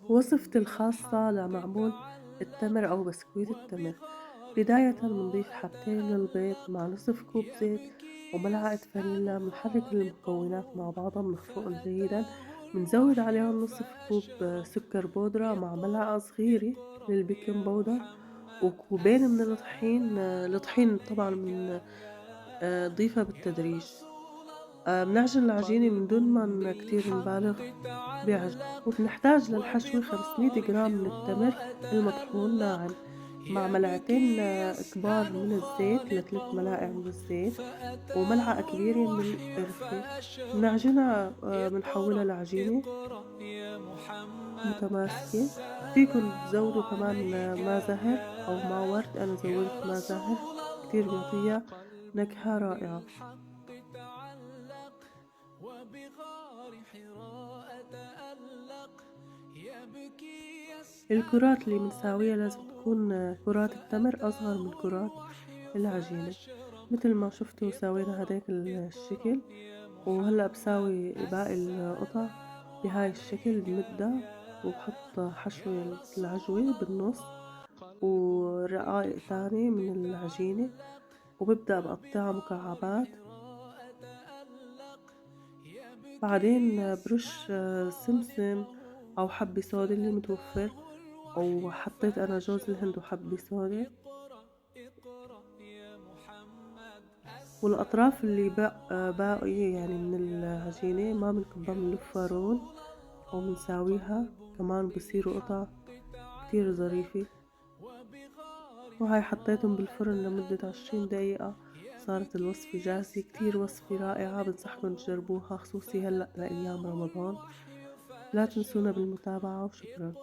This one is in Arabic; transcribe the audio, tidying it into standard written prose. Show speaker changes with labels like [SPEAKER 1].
[SPEAKER 1] وصفتي الخاصة لمعمول التمر أو بسكويت التمر. بدايةً بنضيف حبتين للبيض مع نصف كوب زيت وملعقة فانيلا، بنحرك المكونات مع بعضها بنخفقهم جيدًا، بنزود عليهم نصف كوب سكر بودرة مع ملعقة صغيرة للبيكنج باودر وكوبين من الطحين. الطحين طبعًا نضيفها بالتدريج. بنعجن العجينة من دون ما كتير نبالغ بعجن، وبنحتاج للحشو 500 جرام من التمر المطحون ناعم، مع ملعقتين كبار من الزيت ل3 ملاعق من الزيت، وملعقة كبيرة من القرفة. بنعجنها بنحولها لعجينة متماسكة. فيكن تزودوا كمان ماء زهر أو ماء ورد، أنا زوّدت ماء زهر كتير بيعطيها نكهة رائعة. الكرات اللي بنساويها لازم تكون كرات التمر أصغر من كرات العجينة، متل ما شفتوا ساوينا هداك الشكل، وهلأ باساوي باقي القطع بهاي الشكل بمدّها وباحط حشو العجوة بالنُص ورقائق تاني من العجينة، وبابدأ باقطّعها مكعبات. بعدين بارُش سمسم أو حبّة صودا اللي متوفّر، أو حطيت أنا جوز الهند وحبّة صودا، والأطراف اللي باقية يعني من العجينة ما بنكبّها بنلفّها رول وبنساويها كمان بصيروا قطع كتير ظريفة. وهاي حطيتهم بالفرن لمدة 20 دقيقة، صارت الوصفة جاهزة. كتير وصفة رائعة بنصحكن تجربوها خصوصي هلأ لأيام رمضان. لا تنسونا بالمتابعة وشكرًا.